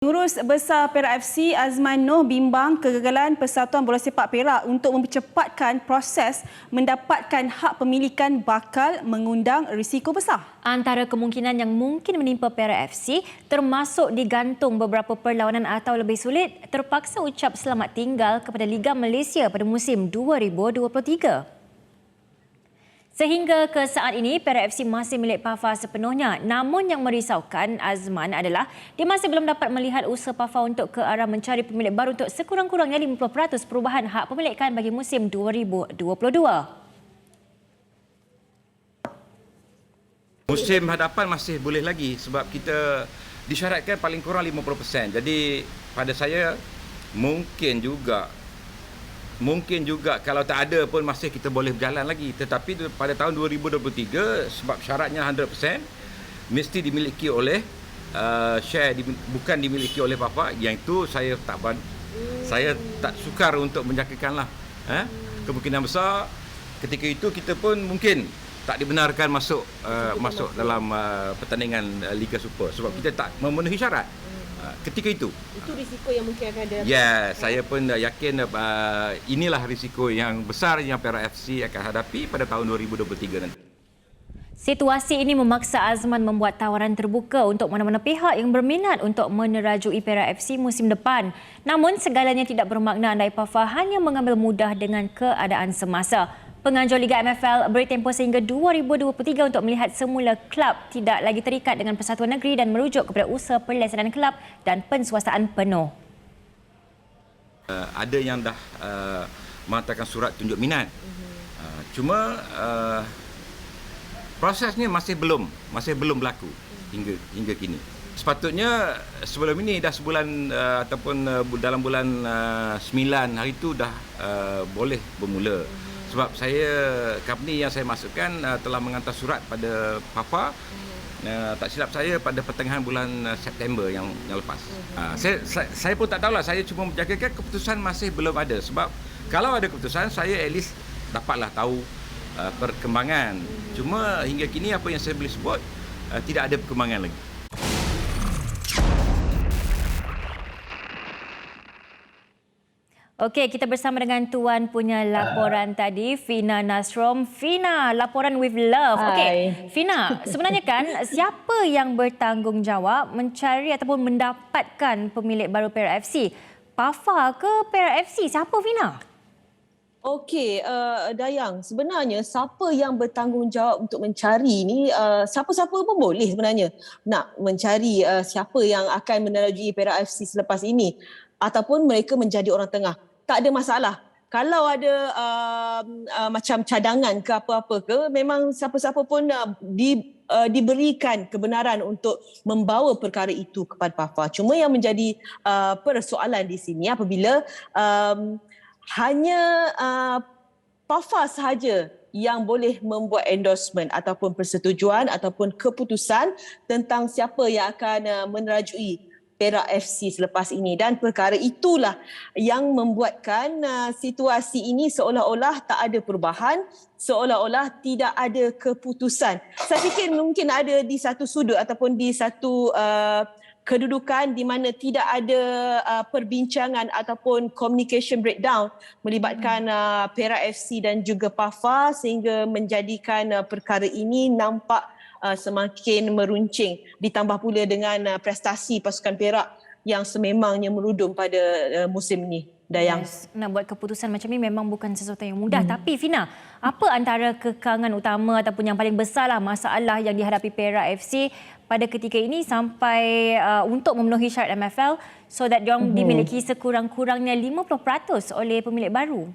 Pengurus Besar Perak FC Azman Noh bimbang kegagalan Persatuan Bola Sepak Perak untuk mempercepatkan proses mendapatkan hak pemilikan bakal mengundang risiko besar. Antara kemungkinan yang mungkin menimpa Perak FC termasuk digantung beberapa perlawanan atau lebih sulit terpaksa ucap selamat tinggal kepada Liga Malaysia pada musim 2023. Sehingga ke saat ini, Perak FC masih milik PAFA sepenuhnya. Namun yang merisaukan Azman adalah dia masih belum dapat melihat usaha PAFA untuk ke arah mencari pemilik baru untuk sekurang-kurangnya 50% perubahan hak pemilikan bagi musim 2022. Musim hadapan masih boleh lagi sebab kita disyaratkan paling kurang 50%. Jadi pada saya mungkin juga kalau tak ada pun masih kita boleh berjalan lagi. Tetapi pada tahun 2023 sebab syaratnya 100% mesti dimiliki oleh bukan dimiliki oleh PAFA. Yang itu saya tak sukar untuk menjangkakanlah. Kemungkinan besar ketika itu kita pun mungkin tak dibenarkan masuk dalam pertandingan Liga Super sebab kita tak memenuhi syarat. Ketika itu risiko yang mungkin akan ada. Ya, saya pun yakin inilah risiko yang besar yang Perak FC akan hadapi pada tahun 2023 nanti. Situasi ini memaksa Azman membuat tawaran terbuka untuk mana-mana pihak yang berminat untuk menerajui Perak FC musim depan. Namun segalanya tidak bermakna andai PAFA hanya mengambil mudah dengan keadaan semasa. Penganjur Liga MFL beri tempoh sehingga 2023 untuk melihat semula klub tidak lagi terikat dengan Persatuan Negeri dan merujuk kepada usaha pelaksanaan kelab dan penswastaan penuh. Ada yang dah menghantarkan surat tunjuk minat. Cuma prosesnya masih belum berlaku hingga kini. Sepatutnya sebelum ini dah sebulan ataupun dalam bulan 9 hari itu dah boleh bermula. Sebab company yang saya masukkan telah menghantar surat pada PAFA, tak silap saya pada pertengahan bulan September yang lepas. Saya pun tak tahulah, saya cuma menjagakan keputusan masih belum ada. Sebab kalau ada keputusan, saya at least dapatlah tahu perkembangan. Cuma hingga kini apa yang saya boleh sebut, tidak ada perkembangan lagi. Okey, kita bersama dengan Tuan punya laporan tadi, Fina Nasrom. Fina, laporan with love. Okey, Fina, sebenarnya kan siapa yang bertanggungjawab mencari ataupun mendapatkan pemilik baru Perak FC? PAFA ke Perak FC? Siapa, Fina? Okey, Dayang, sebenarnya siapa yang bertanggungjawab untuk mencari ni, siapa-siapa pun boleh sebenarnya nak mencari siapa yang akan menerajui Perak FC selepas ini ataupun mereka menjadi orang tengah. Tak ada masalah. Kalau ada macam cadangan ke apa-apa ke, memang siapa-siapa pun diberikan kebenaran untuk membawa perkara itu kepada PAFA. Cuma yang menjadi persoalan di sini apabila hanya PAFA sahaja yang boleh membuat endorsement ataupun persetujuan ataupun keputusan tentang siapa yang akan menerajui Perak FC selepas ini, dan perkara itulah yang membuatkan situasi ini seolah-olah tak ada perubahan, seolah-olah tidak ada keputusan. Saya fikir mungkin ada di satu sudut ataupun di satu kedudukan di mana tidak ada perbincangan ataupun communication breakdown melibatkan Perak FC dan juga PAFA sehingga menjadikan perkara ini nampak semakin meruncing, ditambah pula dengan prestasi pasukan Perak yang sememangnya merudum pada musim ini. Dayang. Yes. Nak buat keputusan macam ni memang bukan sesuatu yang mudah. Tapi Fina, apa antara kekangan utama ataupun yang paling besarlah masalah yang dihadapi Perak FC pada ketika ini sampai untuk memenuhi syarat MFL so that diorang dimiliki sekurang-kurangnya 50% oleh pemilik baru?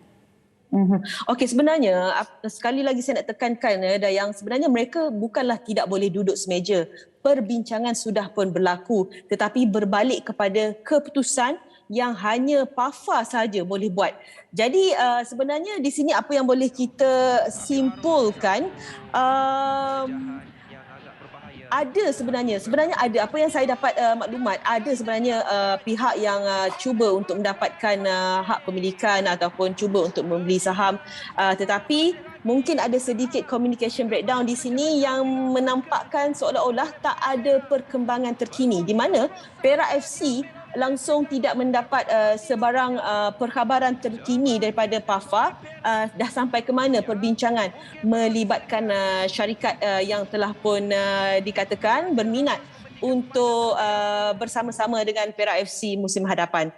Okey, sebenarnya sekali lagi saya nak tekankan Dayang, sebenarnya mereka bukanlah tidak boleh duduk semeja. Perbincangan sudah pun berlaku, tetapi berbalik kepada keputusan yang hanya PAFA sahaja boleh buat. Jadi sebenarnya di sini apa yang boleh kita simpulkan, ada sebenarnya ada apa yang saya dapat maklumat, ada sebenarnya pihak yang cuba untuk mendapatkan hak pemilikan ataupun cuba untuk membeli saham, tetapi mungkin ada sedikit communication breakdown di sini yang menampakkan seolah-olah tak ada perkembangan terkini di mana Perak FC langsung tidak mendapat sebarang perkhabaran terkini daripada PAFA dah sampai ke mana perbincangan melibatkan syarikat yang telah pun dikatakan berminat untuk bersama-sama dengan Perak FC musim hadapan.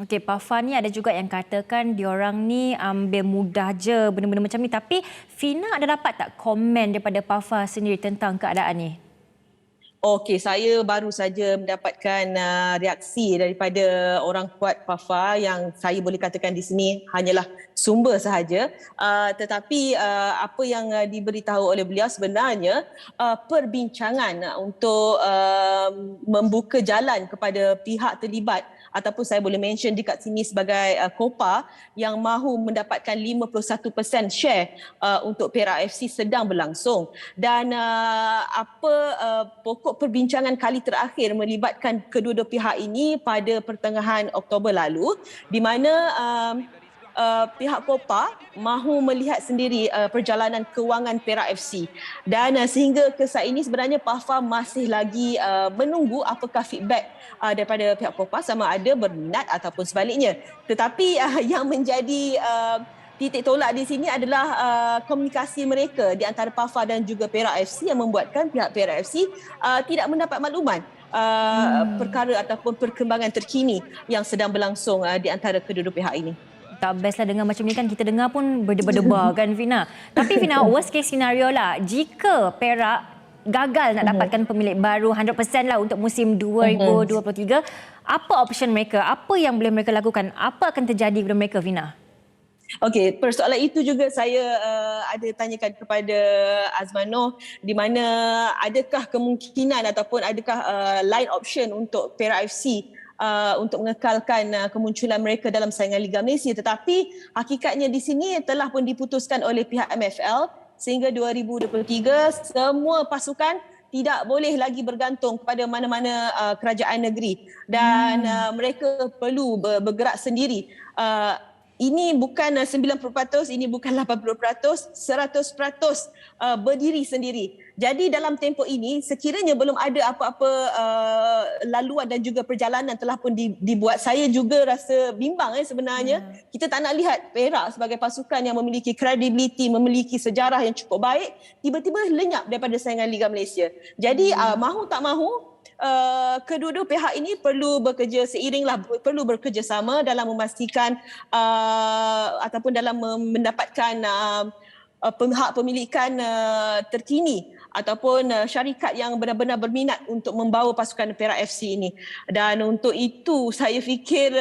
Okey, PAFA ni ada juga yang katakan diorang ni ambil mudah je benda-benda macam ni. Tapi Fina ada dapat tak komen daripada PAFA sendiri tentang keadaan ni? Okey, saya baru saja mendapatkan reaksi daripada orang kuat PAFA yang saya boleh katakan di sini hanyalah sumber sahaja. Tetapi apa yang diberitahu oleh beliau sebenarnya perbincangan untuk membuka jalan kepada pihak terlibat ataupun saya boleh mention dekat sini sebagai Copa yang mahu mendapatkan 51% share untuk Perak FC sedang berlangsung. Dan pokok perbincangan kali terakhir melibatkan kedua-dua pihak ini pada pertengahan Oktober lalu di mana pihak Copa mahu melihat sendiri perjalanan kewangan Perak FC dan sehingga ke saat ini sebenarnya PAFA masih lagi menunggu apakah feedback daripada pihak Copa sama ada berminat ataupun sebaliknya. Tetapi yang menjadi titik tolak di sini adalah komunikasi mereka di antara PAFA dan juga Perak FC yang membuatkan pihak Perak FC tidak mendapat makluman perkara ataupun perkembangan terkini yang sedang berlangsung di antara kedua-dua pihak ini. Tak best lah dengar macam ni kan, kita dengar pun berdebar-debar kan Fina. Tapi Fina, worst case scenario lah, jika Perak gagal nak dapatkan pemilik baru 100% lah untuk musim 2023, apa option mereka? Apa yang boleh mereka lakukan? Apa akan terjadi kepada mereka, Fina? Okey, persoalan itu juga saya ada tanyakan kepada Azman Noh di mana adakah kemungkinan ataupun adakah line option untuk Perak FC untuk mengekalkan kemunculan mereka dalam saingan Liga Malaysia, tetapi hakikatnya di sini telah pun diputuskan oleh pihak MFL sehingga 2023 semua pasukan tidak boleh lagi bergantung kepada mana-mana kerajaan negeri dan mereka perlu bergerak sendiri. Ini bukan 90%, ini bukan 80%, 100% berdiri sendiri. Jadi dalam tempoh ini sekiranya belum ada apa-apa laluan dan juga perjalanan telah pun dibuat, saya juga rasa bimbang sebenarnya. Kita tak nak lihat Perak sebagai pasukan yang memiliki kredibiliti, memiliki sejarah yang cukup baik, tiba-tiba lenyap daripada saingan Liga Malaysia. Jadi mahu tak mahu, kedua-dua pihak ini perlu bekerja seiringlah, perlu bekerjasama dalam memastikan ataupun dalam mendapatkan hak pemilikan terkini ataupun syarikat yang benar-benar berminat untuk membawa pasukan Perak FC ini. Dan untuk itu saya fikir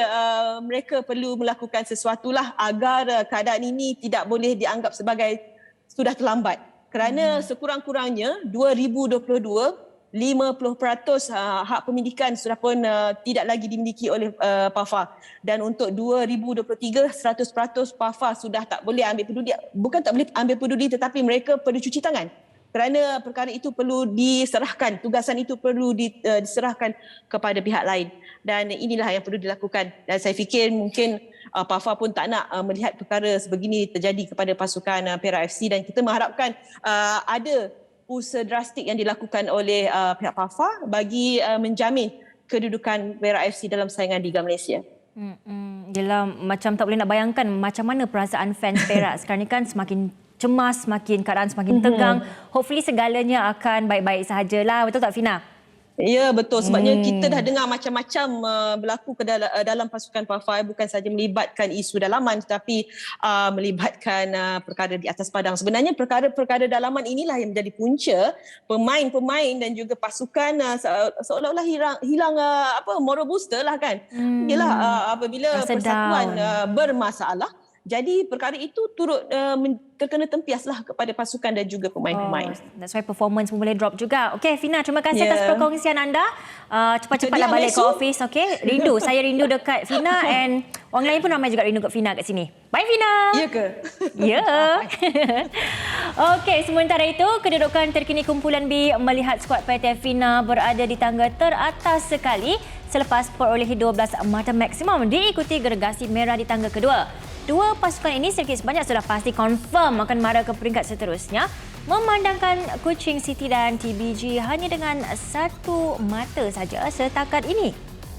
mereka perlu melakukan sesuatulah agar keadaan ini tidak boleh dianggap sebagai sudah terlambat. Kerana sekurang-kurangnya 2022 50% hak pemilikan sudah pun tidak lagi dimiliki oleh PAFA. Dan untuk 2023, 100% PAFA sudah tak boleh ambil peduli. Bukan tak boleh ambil peduli, tetapi mereka perlu cuci tangan. Kerana perkara itu perlu diserahkan, tugasan itu perlu diserahkan kepada pihak lain. Dan inilah yang perlu dilakukan. Dan saya fikir mungkin PAFA pun tak nak melihat perkara sebegini terjadi kepada pasukan Perak FC. Dan kita mengharapkan ada usaha drastik yang dilakukan oleh pihak PAFA bagi menjamin kedudukan Perak FC dalam saingan Liga Malaysia. Yelah, macam tak boleh nak bayangkan macam mana perasaan fans Perak sekarang ni kan, semakin cemas, keadaan semakin tegang. Hopefully segalanya akan baik-baik sahajalah. Betul tak Fina? Ya, betul. Sebabnya kita dah dengar macam-macam berlaku dalam pasukan PAFA, bukan sahaja melibatkan isu dalaman tetapi melibatkan perkara di atas padang. Sebenarnya perkara-perkara dalaman inilah yang menjadi punca pemain-pemain dan juga pasukan seolah-olah hilang moral booster lah kan. Yalah, apabila persatuan bermasalah, jadi perkara itu turut terkena tempiaslah kepada pasukan dan juga pemain-pemain. That's why performance pun boleh drop juga. Okey Fina, terima kasih atas perkongsian anda. Cepat-cepatlah balik ke office, okey? Rindu, saya rindu dekat Fina and orang lain pun ramai juga rindu kat Fina kat sini. Bye Fina. Ya ke? Ya. Okey, sementara itu kedudukan terkini kumpulan B melihat skuad PT Fina berada di tangga teratas sekali selepas perolehi 12 mata maksimum diikuti gergasi merah di tangga kedua. Dua pasukan ini sedikit sebanyak sudah pasti confirm akan mara ke peringkat seterusnya, memandangkan Kuching City dan TBG hanya dengan satu mata saja setakat ini.